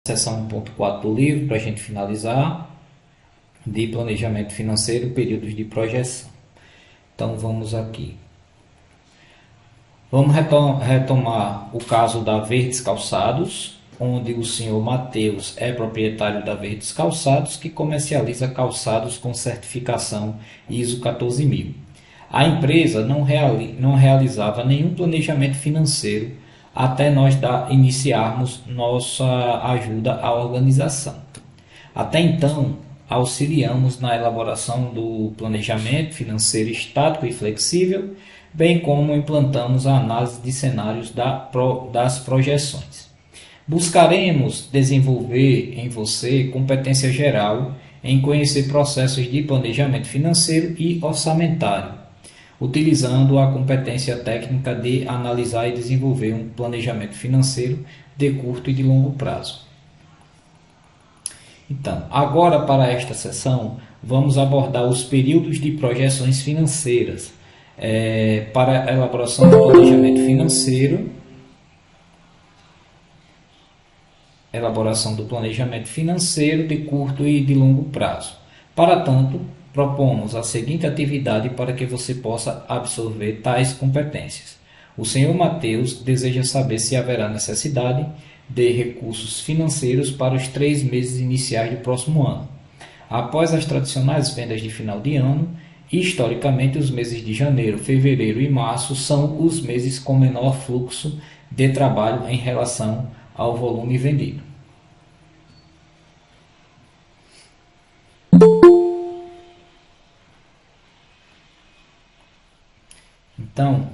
Seção 1.4 do livro, para a gente finalizar, de planejamento financeiro, períodos de projeção. Então vamos aqui. Vamos retomar o caso da Verdes Calçados, onde o senhor Mateus é proprietário da Verdes Calçados, que comercializa calçados com certificação ISO 14000. A empresa não realizava nenhum planejamento financeiro até nós iniciarmos nossa ajuda à organização. Até então, auxiliamos na elaboração do planejamento financeiro estático e flexível, bem como implantamos a análise de cenários das projeções. Buscaremos desenvolver em você competência geral em conhecer processos de planejamento financeiro e orçamentário, utilizando a competência técnica de analisar e desenvolver um planejamento financeiro de curto e de longo prazo. Então, agora para esta sessão, vamos abordar os períodos de projeções financeiras para a elaboração do planejamento financeiro, de curto e de longo prazo. Para tanto, propomos a seguinte atividade para que você possa absorver tais competências. O senhor Mateus deseja saber se haverá necessidade de recursos financeiros para os 3 meses iniciais do próximo ano. Após as tradicionais vendas de final de ano, historicamente os meses de janeiro, fevereiro e março são os meses com menor fluxo de trabalho em relação ao volume vendido. Então,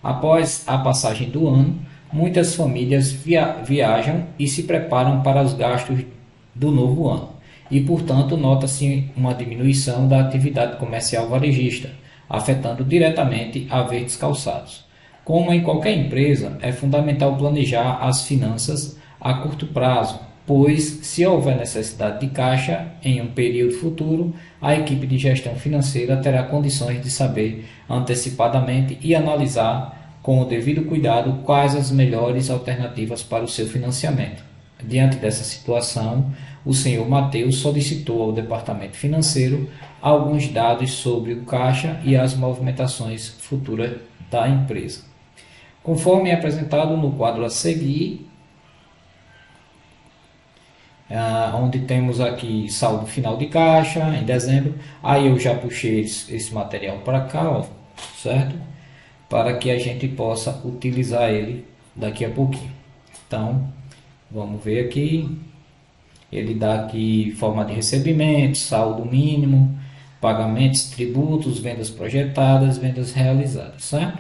após a passagem do ano, muitas famílias viajam e se preparam para os gastos do novo ano. E, portanto, nota-se uma diminuição da atividade comercial varejista, afetando diretamente a Verdes Calçados. Como em qualquer empresa, é fundamental planejar as finanças a curto prazo, pois, se houver necessidade de caixa em um período futuro, a equipe de gestão financeira terá condições de saber antecipadamente e analisar com o devido cuidado quais as melhores alternativas para o seu financiamento. Diante dessa situação, o senhor Mateus solicitou ao departamento financeiro alguns dados sobre o caixa e as movimentações futuras da empresa. Conforme é apresentado no quadro a seguir, onde temos aqui saldo final de caixa em dezembro. Aí eu já puxei esse material para cá, ó, certo? Para que a gente possa utilizar ele daqui a pouquinho. Então, vamos ver aqui. Ele dá aqui forma de recebimento, saldo mínimo, pagamentos, tributos, vendas projetadas, vendas realizadas, certo?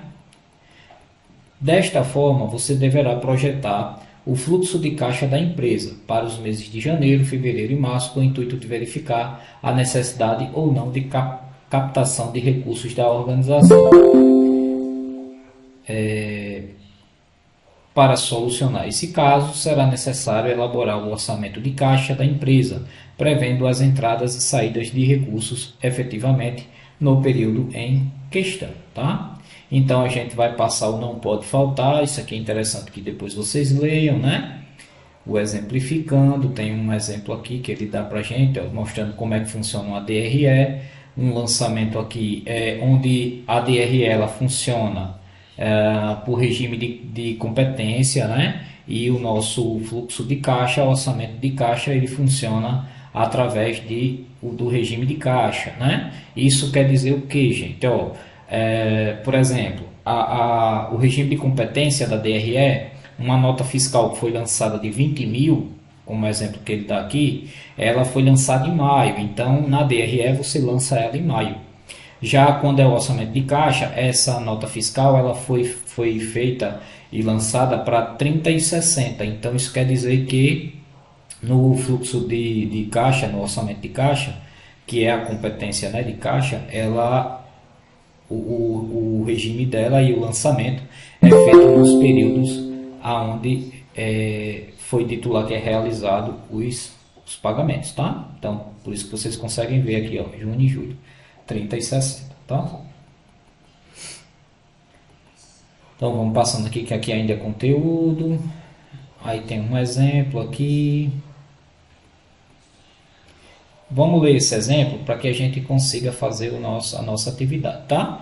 Desta forma, você deverá projetar o fluxo de caixa da empresa para os meses de janeiro, fevereiro e março, com o intuito de verificar a necessidade ou não de captação de recursos da organização. Para solucionar esse caso, será necessário elaborar o orçamento de caixa da empresa, prevendo as entradas e saídas de recursos efetivamente no período em questão, tá? Então a gente vai passar o não pode faltar. Isso aqui é interessante que depois vocês leiam, né? O exemplificando, tem um exemplo aqui que ele dá para a gente, ó, mostrando como é que funciona uma DRE. Um lançamento aqui onde a DRE ela funciona por regime de competência, né? E o nosso fluxo de caixa, o orçamento de caixa, ele funciona através do regime de caixa, né? Isso quer dizer o que, gente? Ó, por exemplo, o regime de competência da DRE, uma nota fiscal que foi lançada de 20 mil, como exemplo que ele dá aqui, ela foi lançada em maio. Então, na DRE você lança ela em maio. Já quando é o orçamento de caixa, essa nota fiscal ela foi feita e lançada para 30 e 60. Então, isso quer dizer que no fluxo de caixa, no orçamento de caixa, que é a competência, né, de caixa, o regime dela e o lançamento é feito nos períodos onde foi dito lá que é realizado os pagamentos, tá? Então, por isso que vocês conseguem ver aqui, ó, junho e julho, 30 e 60, tá? Então, vamos passando aqui, que aqui ainda é conteúdo. Aí tem um exemplo aqui. Vamos ler esse exemplo para que a gente consiga fazer a nossa atividade, tá?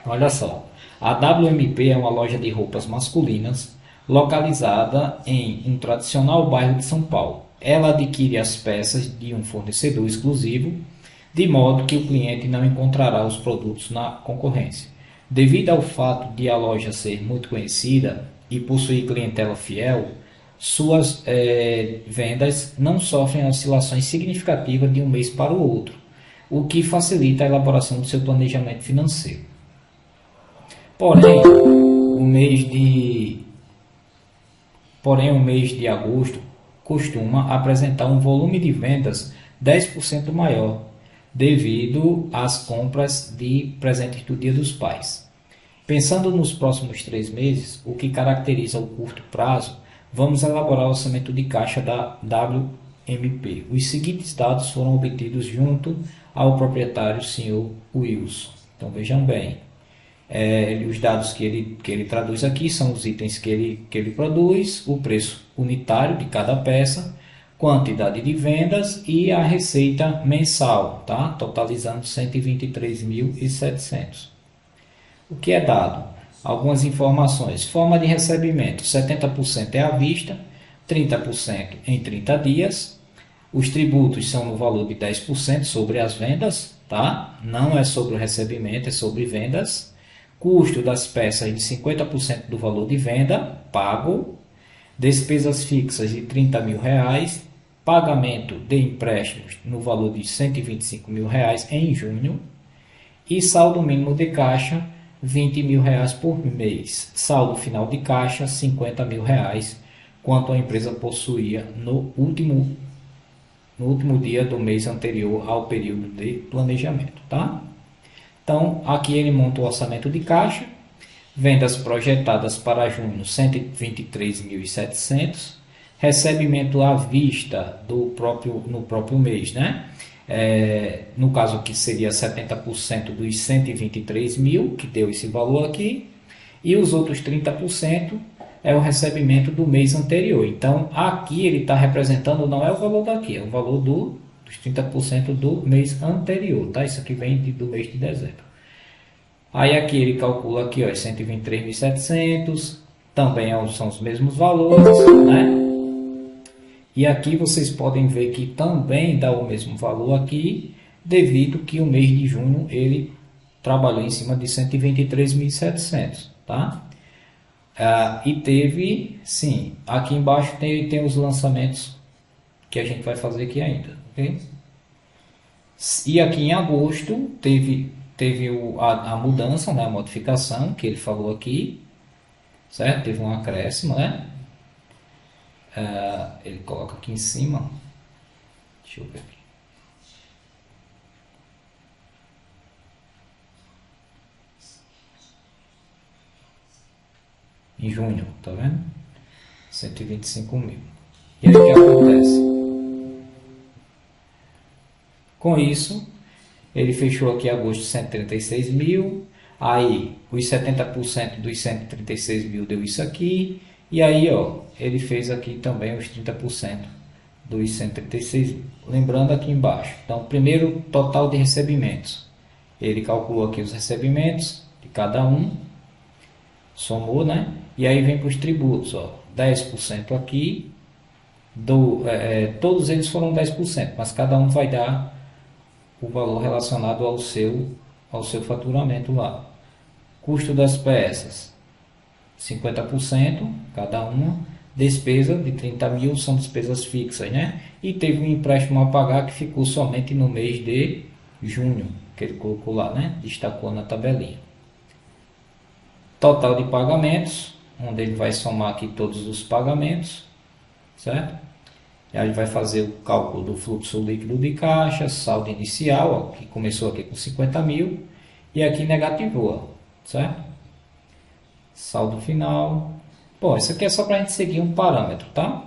Olha só. A WMP é uma loja de roupas masculinas localizada em um tradicional bairro de São Paulo. Ela adquire as peças de um fornecedor exclusivo, de modo que o cliente não encontrará os produtos na concorrência. Devido ao fato de a loja ser muito conhecida e possuir clientela fiel, suas vendas não sofrem oscilações significativas de um mês para o outro, o que facilita a elaboração do seu planejamento financeiro. Porém, o mês de agosto costuma apresentar um volume de vendas 10% maior, devido às compras de presentes do Dia dos Pais. Pensando nos próximos 3 meses, o que caracteriza o curto prazo, vamos elaborar o orçamento de caixa da WMP. Os seguintes dados foram obtidos junto ao proprietário, Sr. Wilson. Então vejam bem, os dados que ele traduz aqui são os itens que ele produz, o preço unitário de cada peça, quantidade de vendas e a receita mensal, tá? Totalizando 123.700. O que é dado? Algumas informações. Forma de recebimento: 70% é à vista, 30% em 30 dias. Os tributos são no valor de 10% sobre as vendas, tá? Não é sobre o recebimento, é sobre vendas. Custo das peças de 50% do valor de venda, pago. Despesas fixas de R$ 30.000. Pagamento de empréstimos no valor de R$ 125.000 em junho. E saldo mínimo de caixa, R$ 20.000 por mês. Saldo final de caixa, R$ 50.000, quanto a empresa possuía no último dia do mês anterior ao período de planejamento, tá? Então, aqui ele monta o orçamento de caixa. Vendas projetadas para junho, 123.700. Recebimento à vista no próprio mês, né? No caso aqui seria 70% dos 123.000, que deu esse valor aqui. E os outros 30% é o recebimento do mês anterior. Então, aqui ele está representando, não é o valor daqui, é o valor dos 30% do mês anterior, tá? Isso aqui vem do mês de dezembro. Aí aqui ele calcula aqui, ó, 123.700, também são os mesmos valores, né? E aqui vocês podem ver que também dá o mesmo valor aqui, devido que o mês de junho ele trabalhou em cima de 123.700, tá? E teve, sim, aqui embaixo tem os lançamentos que a gente vai fazer aqui ainda, ok? E aqui em agosto teve a mudança, né, a modificação que ele falou aqui, certo? Teve um acréscimo, né? Ele coloca aqui em cima, deixa eu ver aqui. Em junho, tá vendo? 125.000. E aí o que acontece? Com isso, ele fechou aqui agosto 136.000, aí os 70% dos 136.000 deu isso aqui, e aí ó, ele fez aqui também os 30% dos 136.000. Lembrando aqui embaixo, então primeiro total de recebimentos, ele calculou aqui os recebimentos de cada um, somou, né? E aí vem para os tributos, ó, 10% aqui, todos eles foram 10%, mas cada um vai dar o valor relacionado ao seu faturamento lá. Custo das peças, 50% cada uma. Despesa de 30.000 são despesas fixas, né? E teve um empréstimo a pagar que ficou somente no mês de junho, que ele colocou lá, né? Destacou na tabelinha. Total de pagamentos, onde ele vai somar aqui todos os pagamentos, certo? E aí vai fazer o cálculo do fluxo líquido de caixa, saldo inicial, ó, que começou aqui com 50.000 e aqui negativou, ó, certo? Saldo final. Bom, isso aqui é só para a gente seguir um parâmetro, tá?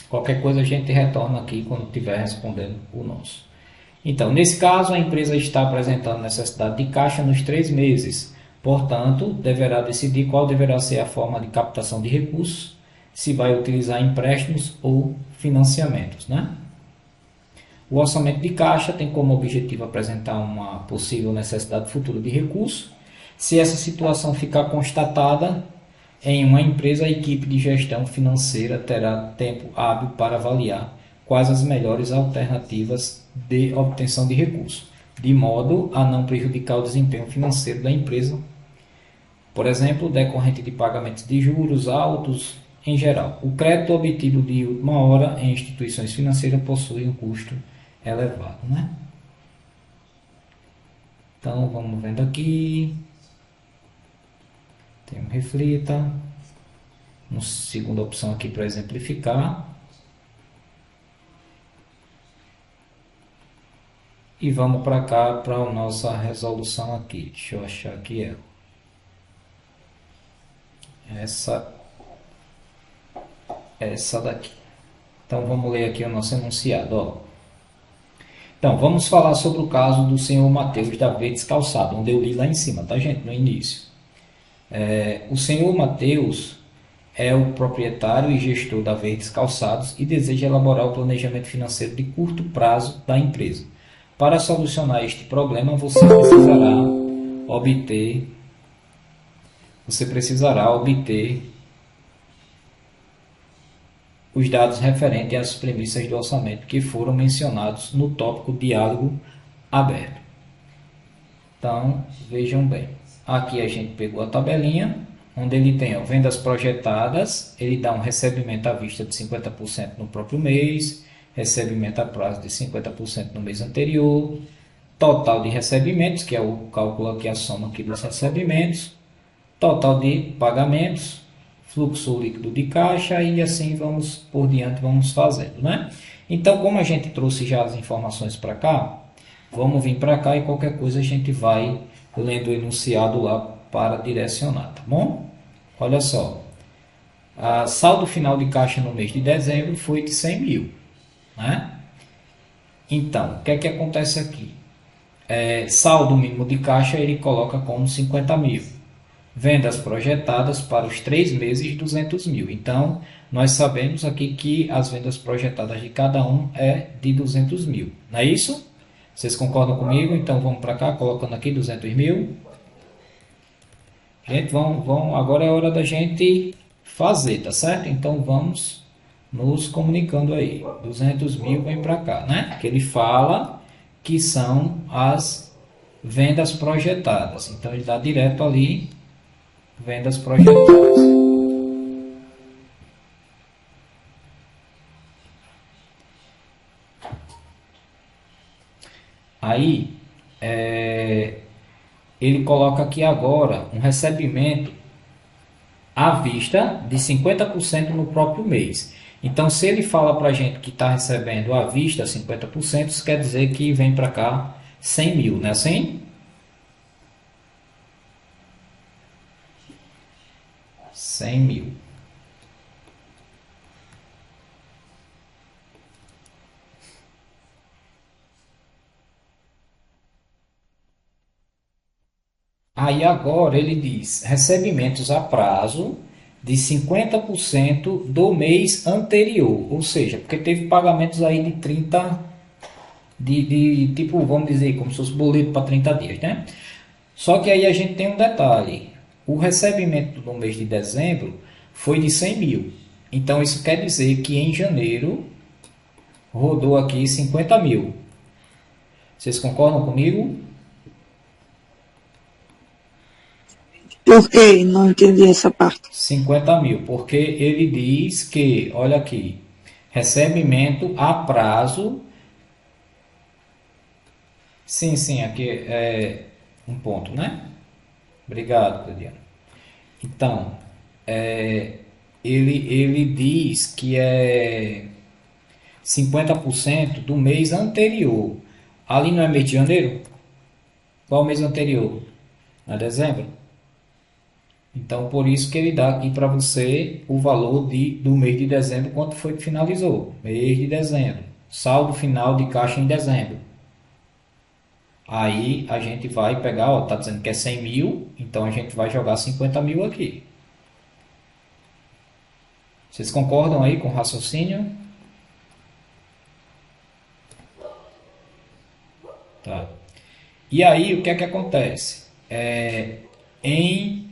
Qualquer coisa a gente retorna aqui quando estiver respondendo o nosso. Então, nesse caso, a empresa está apresentando necessidade de caixa nos 3 meses. Portanto, deverá decidir qual deverá ser a forma de captação de recursos, se vai utilizar empréstimos ou financiamentos, né? O orçamento de caixa tem como objetivo apresentar uma possível necessidade futura de recurso. Se essa situação ficar constatada em uma empresa, a equipe de gestão financeira terá tempo hábil para avaliar quais as melhores alternativas de obtenção de recursos, de modo a não prejudicar o desempenho financeiro da empresa, por exemplo, decorrente de pagamentos de juros altos em geral. O crédito obtido de última hora em instituições financeiras possui um custo elevado, né? Então, vamos vendo aqui. Tem um reflita. Uma segunda opção aqui para exemplificar. E vamos para cá, para a nossa resolução aqui. Deixa eu achar aqui ela. Essa daqui. Então, vamos ler aqui o nosso enunciado, ó. Então, vamos falar sobre o caso do senhor Mateus da Verdes Calçado, onde eu li lá em cima, tá, gente? No início. O senhor Mateus é o proprietário e gestor da Verdes Calçados e deseja elaborar o planejamento financeiro de curto prazo da empresa. Para solucionar este problema, você precisará obter os dados referentes às premissas do orçamento que foram mencionados no tópico diálogo aberto. Então, vejam bem. Aqui a gente pegou a tabelinha, onde ele tem vendas projetadas, ele dá um recebimento à vista de 50% no próprio mês, recebimento a prazo de 50% no mês anterior, total de recebimentos, que é o cálculo aqui, a soma aqui dos recebimentos, total de pagamentos, fluxo líquido de caixa e assim vamos por diante, vamos fazendo, né? Então, como a gente trouxe já as informações para cá, vamos vir para cá e qualquer coisa a gente vai lendo o enunciado lá para direcionar, tá bom? Olha só, a saldo final de caixa no mês de dezembro foi de 100 mil, né? Então, o que é que acontece aqui? Saldo mínimo de caixa ele coloca como 50 mil. Vendas projetadas para os 3 meses, 200 mil. Então, nós sabemos aqui que as vendas projetadas de cada um é de 200 mil. Não é isso? Vocês concordam comigo? Então, vamos para cá, colocando aqui 200 mil. Gente, agora é hora da gente fazer, tá certo? Então, vamos nos comunicando aí. 200 mil vem para cá, né? Que ele fala que são as vendas projetadas. Então, ele dá direto ali vendas projetadas. Aí, ele coloca aqui agora um recebimento à vista de 50% no próprio mês. Então, se ele fala para a gente que está recebendo à vista 50%, isso quer dizer que vem para cá 100 mil, não é assim? 100 mil. Aí agora ele diz recebimentos a prazo de 50% do mês anterior, ou seja, porque teve pagamentos aí de 30, tipo, vamos dizer, como se fosse boleto para 30 dias, né? Só que aí a gente tem um detalhe, o recebimento do mês de dezembro foi de 100 mil, então isso quer dizer que em janeiro rodou aqui 50 mil. Vocês concordam comigo? Por quê? Não entendi essa parte. 50 mil, porque ele diz que, olha aqui, recebimento a prazo. Sim, aqui é um ponto, né? Obrigado, Claudiano. Então, ele diz que é 50% do mês anterior. Ali não é mês de janeiro? Qual é o mês anterior? Não é dezembro? Então, por isso que ele dá aqui para você o valor do mês de dezembro, quanto foi que finalizou. Mês de dezembro. Saldo final de caixa em dezembro. Aí a gente vai pegar, ó, tá dizendo que é 100 mil, então a gente vai jogar 50 mil aqui. Vocês concordam aí com o raciocínio? Tá. E aí, o que é que acontece? Em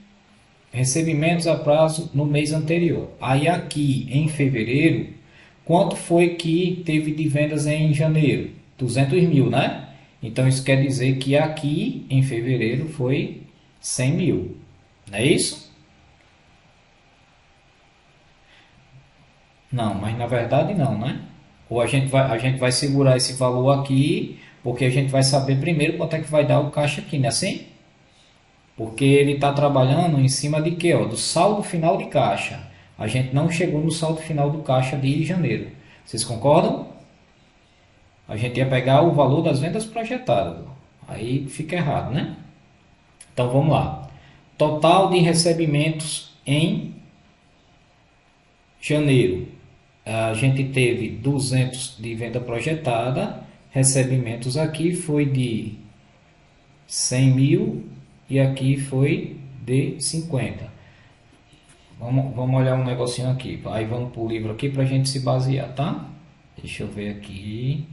recebimentos a prazo no mês anterior. Aí aqui em fevereiro, quanto foi que teve de vendas em janeiro? 200 mil, né? Então isso quer dizer que aqui em fevereiro foi 100 mil, não é isso? Não, mas na verdade não, né? Ou a gente vai segurar esse valor aqui, porque a gente vai saber primeiro quanto é que vai dar o caixa aqui, não é assim? Porque ele está trabalhando em cima de quê? Ó, do saldo final de caixa. A gente não chegou no saldo final do caixa de janeiro. Vocês concordam? A gente ia pegar o valor das vendas projetadas. Aí fica errado, né? Então vamos lá. Total de recebimentos em janeiro. A gente teve 200 de venda projetada. Recebimentos aqui foi de 100 mil e aqui foi de 50. Vamos olhar um negocinho aqui. Aí vamos para o livro aqui para a gente se basear, tá? Deixa eu ver aqui.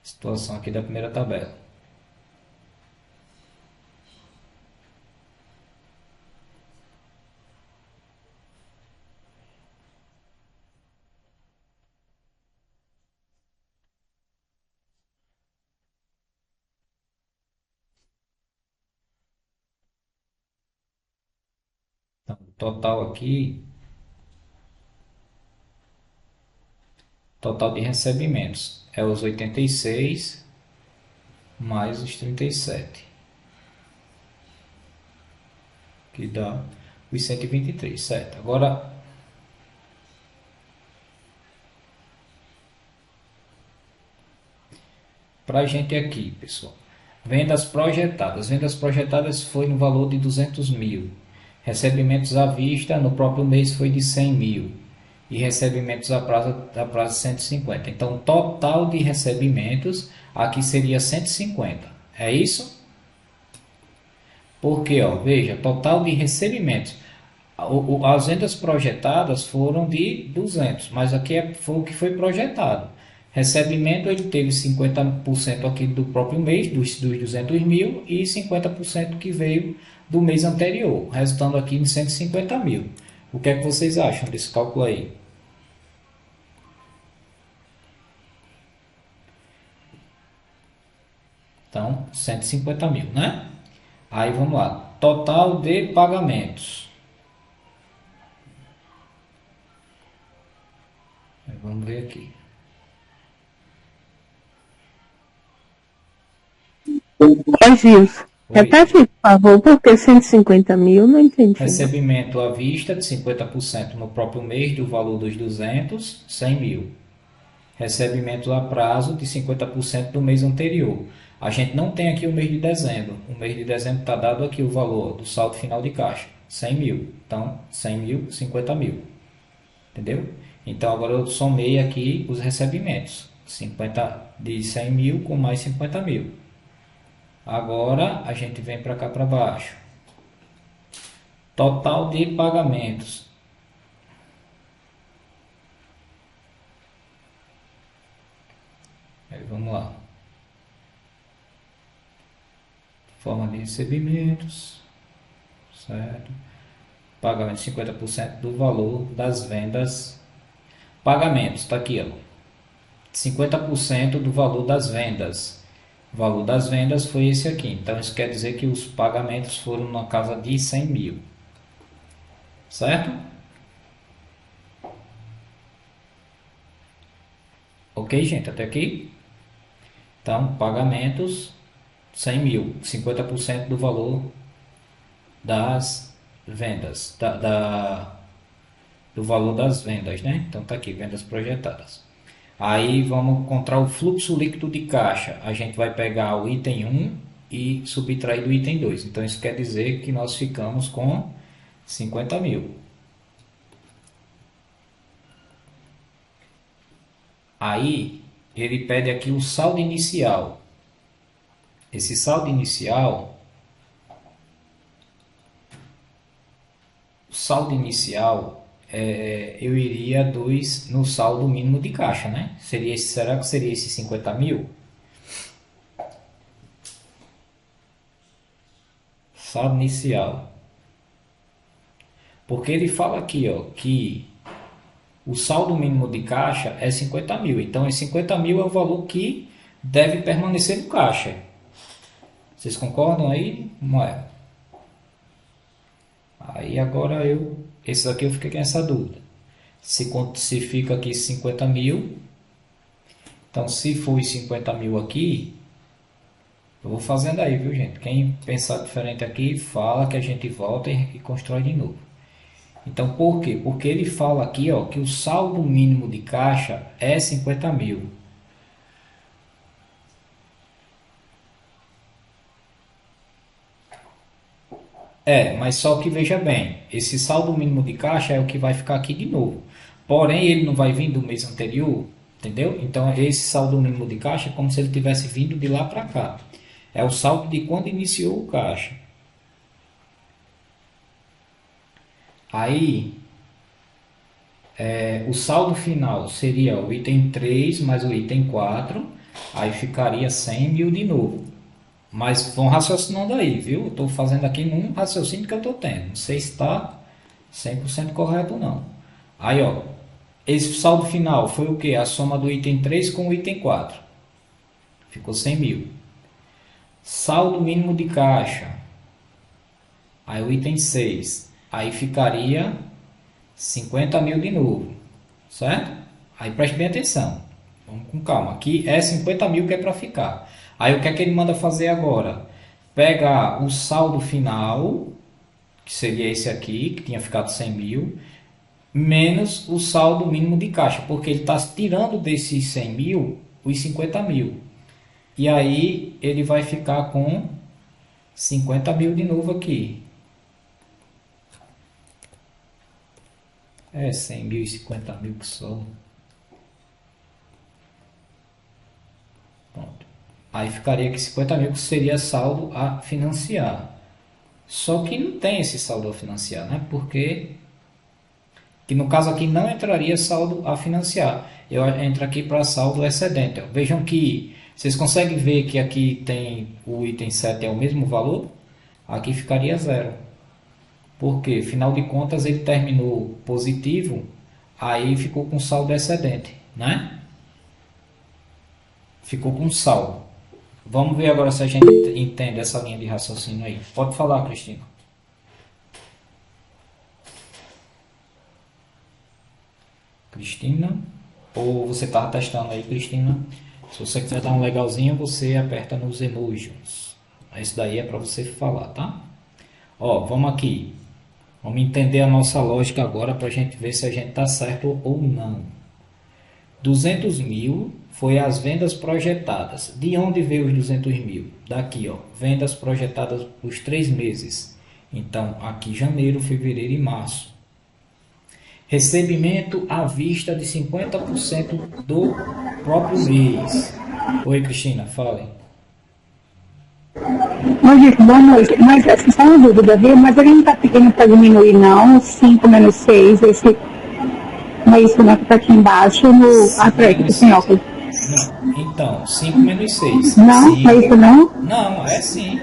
Situação aqui da primeira tabela. Então, total de recebimentos é os 86 mais os 37, que dá os 123, certo? Agora, para a gente aqui, pessoal, vendas projetadas. Vendas projetadas foi no valor de 200 mil. Recebimentos à vista no próprio mês foi de 100 mil. E recebimentos a prazo 150. Então, total de recebimentos aqui seria 150. É isso? Porque, ó, veja, total de recebimentos. As vendas projetadas foram de 200, mas aqui foi o que foi projetado. Recebimento, ele teve 50% aqui do próprio mês, dos 200 mil, e 50% que veio do mês anterior, resultando aqui em 150 mil. O que é que vocês acham desse cálculo aí? Então, 150 mil, né? Aí vamos lá. Total de pagamentos. Aí vamos ver aqui. Mas isso. Oi. Repete, por favor, porque 150 mil, não entendi. Recebimento à vista de 50% no próprio mês do valor dos 200, 100 mil. Recebimento a prazo de 50% do mês anterior. A gente não tem aqui o mês de dezembro. O mês de dezembro está dado aqui o valor do saldo final de caixa, 100 mil. Então, 100 mil, 50 mil. Entendeu? Então, agora eu somei aqui os recebimentos. 50 de 100 mil com mais 50 mil. Agora, a gente vem para cá para baixo. Total de pagamentos. Aí, vamos lá. Forma de recebimentos. Certo? Pagamento de 50% do valor das vendas. Pagamentos, está aqui, ó. 50% do valor das vendas. O valor das vendas foi esse aqui. Então, isso quer dizer que os pagamentos foram na casa de 100 mil. Certo? Ok, gente? Até aqui? Então, pagamentos 100 mil. 50% do valor das vendas. Do valor das vendas, né? Então, tá aqui, vendas projetadas. Aí vamos encontrar o fluxo líquido de caixa. A gente vai pegar o item 1 e subtrair do item 2. Então isso quer dizer que nós ficamos com 50 mil. Aí ele pede aqui o saldo inicial. Esse saldo inicial saldo inicial, eu iria no saldo mínimo de caixa, né? Será que seria esse 50 mil? Saldo inicial. Porque ele fala aqui, ó, que o saldo mínimo de caixa é 50 mil. Então, esse 50 mil é o valor que deve permanecer no caixa. Vocês concordam aí? Não é? Aí agora esse daqui eu fiquei com essa dúvida. Se fica aqui 50 mil, então se for os 50 mil aqui, eu vou fazendo aí, viu gente? Quem pensar diferente aqui, fala que a gente volta e constrói de novo. Então por quê? Porque ele fala aqui, ó, que o saldo mínimo de caixa é 50 mil. Mas só que veja bem, esse saldo mínimo de caixa é o que vai ficar aqui de novo. Porém, ele não vai vir do mês anterior, entendeu? Então, esse saldo mínimo de caixa é como se ele tivesse vindo de lá para cá. É o saldo de quando iniciou o caixa. Aí, o saldo final seria o item 3 mais o item 4, aí ficaria 100 mil de novo. Mas vão raciocinando aí, viu? Eu estou fazendo aqui num raciocínio que eu estou tendo. Não sei se está 100% correto ou não. Aí, ó, esse saldo final foi o que? A soma do item 3 com o item 4. Ficou 100 mil. Saldo mínimo de caixa. Aí o item 6. Aí ficaria 50 mil de novo. Certo? Aí preste bem atenção. Vamos com calma. Aqui é 50 mil que é para ficar. Aí o que é que ele manda fazer agora? Pegar o saldo final, que seria esse aqui, que tinha ficado 100 mil, menos o saldo mínimo de caixa, porque ele está tirando desses 100 mil os 50 mil. E aí ele vai ficar com 50 mil de novo aqui. 100 mil e 50 mil que só. Pronto. Aí ficaria que 50 mil que seria saldo a financiar. Só que não tem esse saldo a financiar, né? Porque que no caso aqui não entraria saldo a financiar. Eu entro aqui para saldo excedente. Vejam que vocês conseguem ver que aqui tem o item 7 é o mesmo valor? Aqui ficaria zero. Porque, afinal de contas, ele terminou positivo, aí ficou com saldo excedente, né? Ficou com saldo. Vamos ver agora se a gente entende essa linha de raciocínio aí. Pode falar, Cristina. Cristina? Ou você estava testando aí, Cristina? Se você quiser dar um legalzinho, você aperta nos emojis. Esse daí é para você falar, tá? Ó, vamos aqui. Vamos entender a nossa lógica agora para a gente ver se a gente está certo ou não. 200 mil foi as vendas projetadas. De onde veio os 200 mil? Daqui, ó, vendas projetadas os 3 meses. Então, aqui janeiro, fevereiro e março. Recebimento à vista de 50% do próprio mês. Oi, Cristina, fale. Oi, gente, boa noite. Mas assim, só uma dúvida, viu? Mas ele não está pedindo para diminuir, não. 5 menos 6, esse. Não é isso, né? Que está aqui embaixo no Atlético, sem óculos. Não. Então, 5 menos 6. Não, não é isso não? Não, é sim.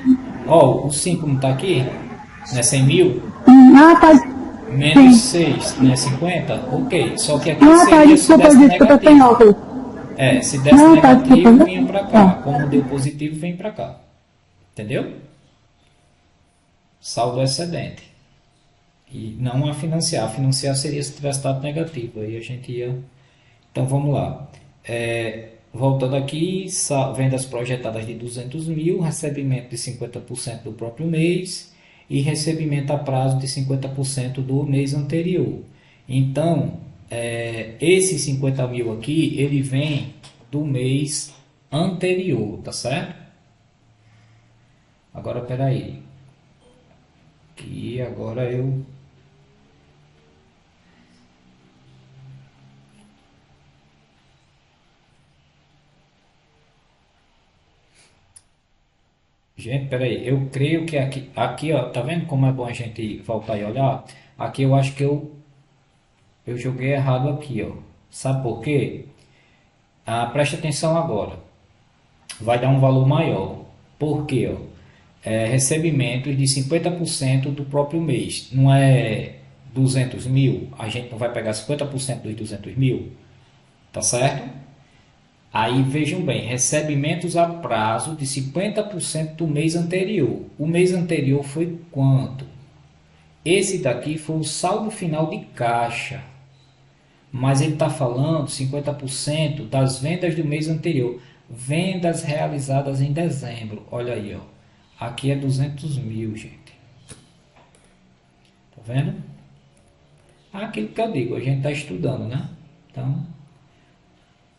Ó, o 5 não está aqui? Não é 100 mil? Tá. Menos 6, né? 50? Ok. Só que aqui tá, seria desculpa, se desse desculpa, sem negativo. óculos. Se desse tá, negativo, desculpa. vinha pra cá. Como deu positivo, vem pra cá. Entendeu? Saldo excedente. E não a financiar. A financiar seria se tivesse dado negativo. Aí a gente ia... Então vamos lá. Voltando aqui, vendas projetadas de 200 mil, recebimento de 50% do próprio mês e recebimento a prazo de 50% do mês anterior. Então, esse 50 mil aqui, ele vem do mês anterior, tá certo? Agora, peraí. Aqui, agora eu... Gente, peraí, eu creio que aqui ó, tá vendo como é bom a gente voltar e olhar? Aqui eu acho que eu joguei errado aqui, ó. Sabe por quê? Preste atenção agora. Vai dar um valor maior. Por quê? Ó? Recebimentos de 50% do próprio mês. Não é 200 mil? A gente não vai pegar 50% dos 200 mil? Tá certo? Aí vejam bem, recebimentos a prazo de 50% do mês anterior. O mês anterior foi quanto? Esse daqui foi o saldo final de caixa. Mas ele está falando 50% das vendas do mês anterior. Vendas realizadas em dezembro. Olha aí, ó. Aqui é 200 mil, gente. Tá vendo? Aquilo que eu digo, a gente está estudando, né? Então,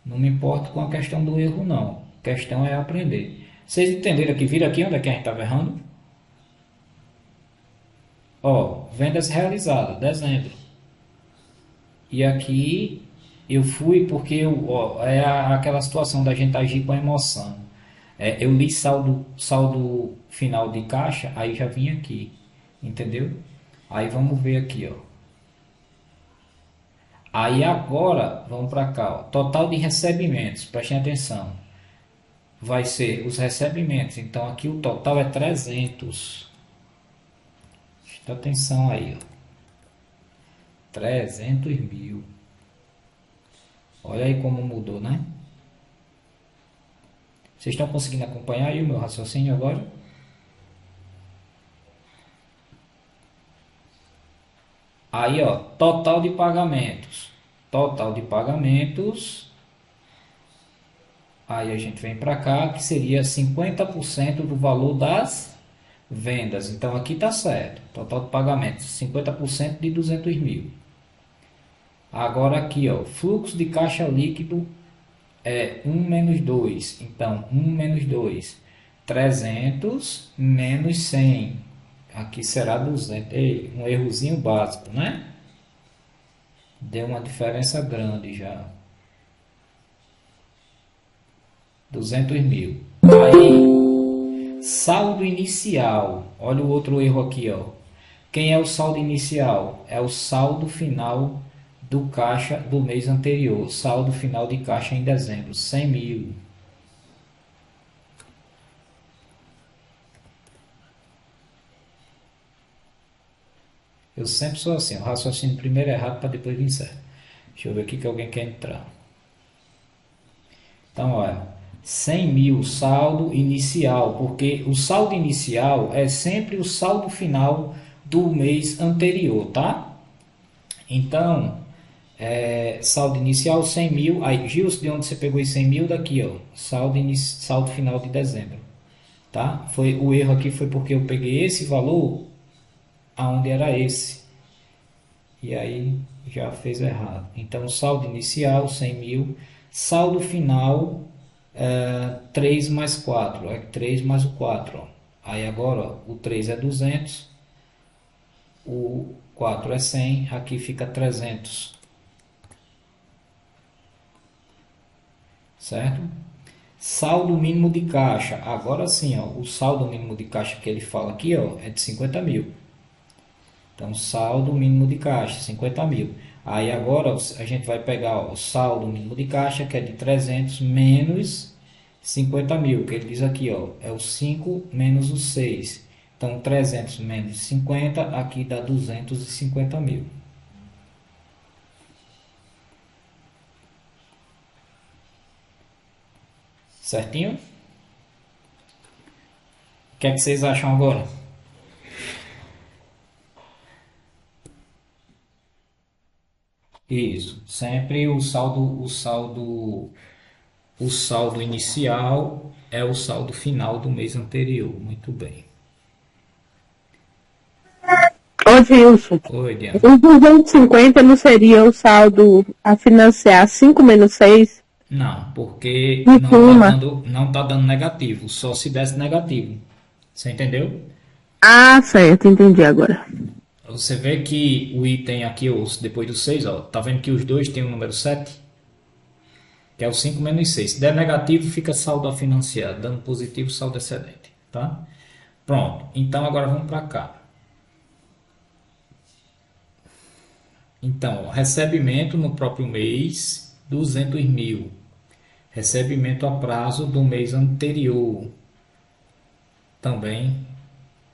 não me importo com a questão do erro, não. A questão é aprender. Vocês entenderam aqui? Vira aqui onde é que a gente estava errando? Ó, vendas realizadas, dezembro. E aqui eu fui porque aquela situação da gente agir com a emoção. Eu li saldo final de caixa, aí já vim aqui, entendeu? Aí vamos ver aqui, ó. Aí agora vamos para cá, ó. Total de recebimentos, prestem atenção. Vai ser os recebimentos, então aqui o total é 300. Presta atenção aí, ó. 300 mil. Olha aí como mudou, né? Vocês estão conseguindo acompanhar aí o meu raciocínio agora? Aí, ó, total de pagamentos. Total de pagamentos. Aí a gente vem para cá, que seria 50% do valor das vendas. Então aqui tá certo. Total de pagamentos, 50% de 200 mil. Agora aqui, ó, fluxo de caixa líquido é 1 menos 2. Então, 1 menos 2, 300 menos 100. Aqui será 200. Ei, um errozinho básico, né? Deu uma diferença grande já. 200 mil. Aí, saldo inicial. Olha o outro erro aqui, ó. Quem é o saldo inicial? É o saldo final do caixa do mês anterior. Saldo final de caixa em dezembro, 100 mil. Eu sempre sou assim, o raciocínio primeiro errado para depois vir certo. Deixa eu ver aqui que alguém quer entrar. Então, olha, 100 mil saldo inicial, porque o saldo inicial é sempre o saldo final do mês anterior, tá? Então, saldo inicial 100 mil. Aí, Gilson, de onde você pegou os 100 mil? Daqui, ó, saldo final de dezembro, tá? O erro aqui foi porque eu peguei esse valor aonde era esse. E aí já fez errado. Então, saldo inicial 100 mil, saldo final 3 mais 4, 3 mais o 4. Ó. Aí agora, ó, o 3 é 200, o 4 é 100, aqui fica 300. Certo? Saldo mínimo de caixa. Agora sim, ó, o saldo mínimo de caixa que ele fala aqui, ó, é de 50 mil. Então, saldo mínimo de caixa, 50 mil. Aí agora a gente vai pegar, ó, o saldo mínimo de caixa, que é de 300 menos 50 mil, que ele diz aqui, ó, é o 5 menos o 6. Então, 300 menos 50, aqui dá 250 mil. Certinho? O que é que vocês acham agora? Isso, sempre o saldo inicial é o saldo final do mês anterior. Muito bem. Ô, Gilson, Oi, Diana. os 250 não seria o saldo a financiar 5 menos 6? Não, porque Em não tá dando negativo, só se desse negativo. Você entendeu? Ah, certo, entendi agora. Você vê que o item aqui, depois do 6, ó, tá vendo que os dois tem o número 7? Que é o 5 menos 6. Se der negativo, fica saldo a financiar. Dando positivo, saldo excedente. Tá? Pronto. Então agora vamos para cá. Então, recebimento no próprio mês, 200 mil. Recebimento a prazo do mês anterior, também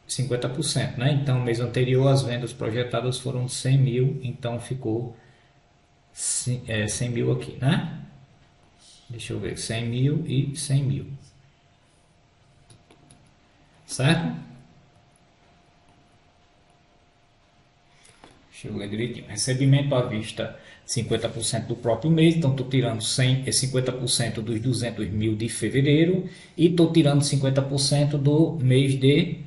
50%, né? Então, mês anterior as vendas projetadas foram de 100 mil, então ficou 100 mil aqui, né? Deixa eu ver, 100 mil e 100 mil, certo? Deixa eu ler direitinho. Recebimento à vista, 50% do próprio mês, então estou tirando 50% dos 200 mil de fevereiro e estou tirando 50% do mês de...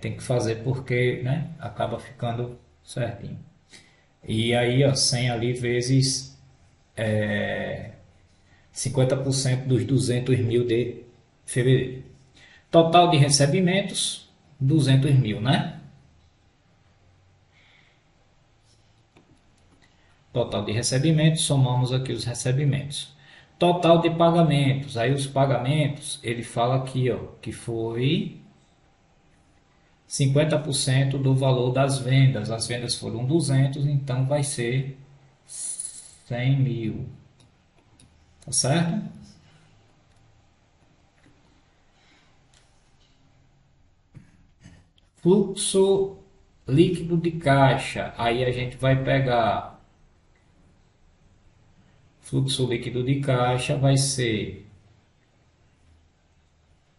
tem que fazer porque, né, acaba ficando certinho. E aí, ó, 100 ali vezes 50% dos 200 mil de fevereiro. Total de recebimentos, 200 mil, né? Total de recebimentos, somamos aqui os recebimentos. Total de pagamentos, aí os pagamentos, ele fala aqui, ó, que foi 50% do valor das vendas. As vendas foram 200, então vai ser 100 mil, tá certo? Fluxo líquido de caixa, aí a gente vai pegar fluxo líquido de caixa, vai ser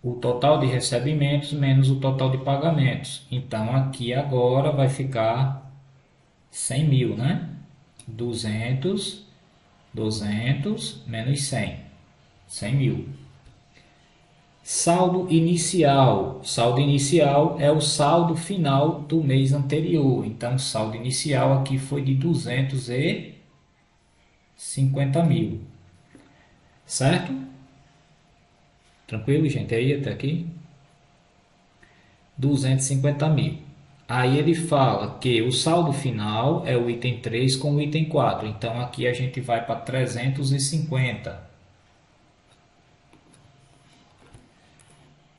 o total de recebimentos menos o total de pagamentos. Então aqui agora vai ficar 100 mil, né? 200, 200 menos 100, 100 mil. Saldo inicial. Saldo inicial é o saldo final do mês anterior. Então, o saldo inicial aqui foi de 250 mil. Certo? Tranquilo, gente? Aí até aqui? 250 mil. Aí ele fala que o saldo final é o item 3 com o item 4. Então, aqui a gente vai para 350.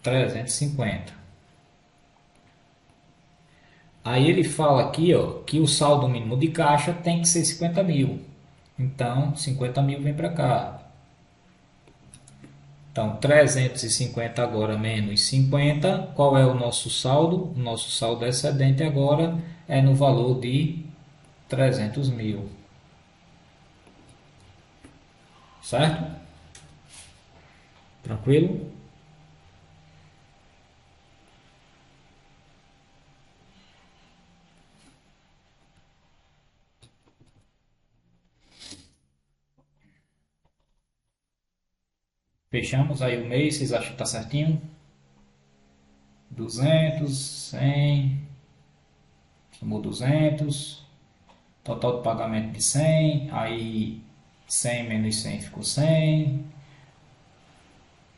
350. Aí ele fala aqui, ó, que o saldo mínimo de caixa tem que ser 50 mil. Então, 50 mil vem para cá. Então, 350 agora menos 50. Qual é o nosso saldo? O nosso saldo excedente agora é no valor de 300 mil. Certo? Tranquilo? Fechamos aí o mês, vocês acham que está certinho? 200, 100, somou 200, total de pagamento de 100, aí 100 menos 100 ficou 100,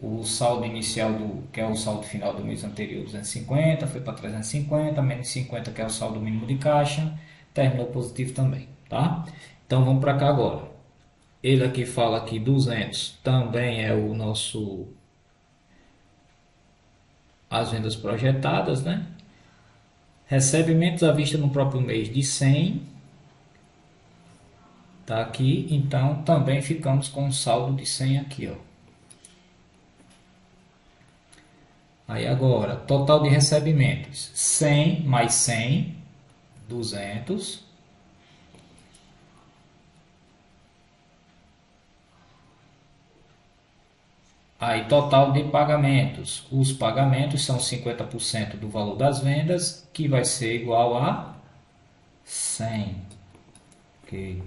o saldo inicial, que é o saldo final do mês anterior, 250, foi para 350, menos 50, que é o saldo mínimo de caixa, terminou positivo também, tá? Então vamos para cá agora. Ele aqui fala que 200 também é o nosso, as vendas projetadas, né? Recebimentos à vista no próprio mês de 100, tá aqui, então também ficamos com um saldo de 100 aqui, ó. Aí agora, total de recebimentos, 100 mais 100, 200. Aí total de pagamentos, os pagamentos são 50% do valor das vendas, que vai ser igual a 100. Ok.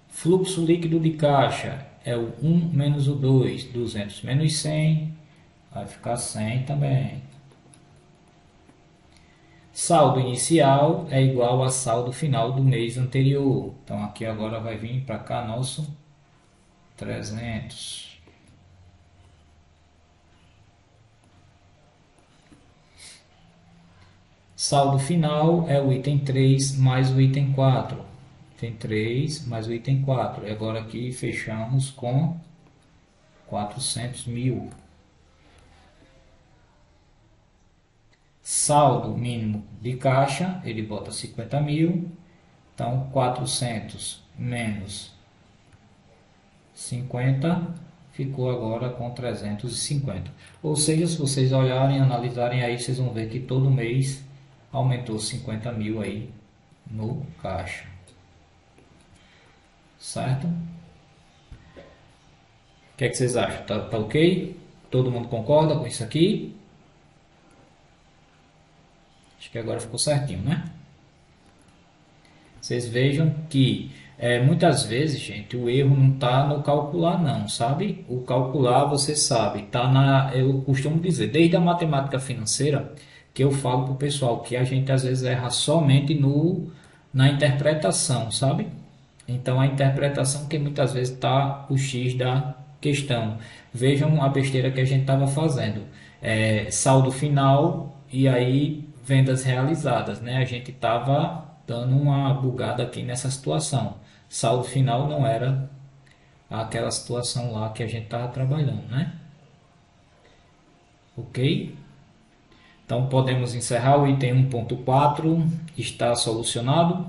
Fluxo líquido de caixa é o 1 menos o 2, 200 menos 100, vai ficar 100 também. Saldo inicial é igual a saldo final do mês anterior. Então aqui agora vai vir para cá nosso 300. Saldo final é o item 3 mais o item 4. Item 3 mais o item 4. E agora aqui fechamos com 400 mil. Saldo mínimo de caixa, ele bota 50 mil. Então, 400 menos 50 ficou agora com 350. Ou seja, se vocês olharem, analisarem aí, vocês vão ver que todo mês aumentou 50 mil aí no caixa. Certo? O que é que vocês acham? Tá ok? Todo mundo concorda com isso aqui? Acho que agora ficou certinho, né? Vocês vejam que muitas vezes, gente, o erro não está no calcular não, sabe? O calcular, você sabe, tá eu costumo dizer, desde a matemática financeira, que eu falo para o pessoal que a gente às vezes erra somente na interpretação, sabe? Então a interpretação que muitas vezes está o X da questão. Vejam a besteira que a gente estava fazendo. Saldo final e aí vendas realizadas, né? A gente estava dando uma bugada aqui nessa situação. Saldo final não era aquela situação lá que a gente estava trabalhando, né? Ok? Então podemos encerrar o item 1.4, está solucionado.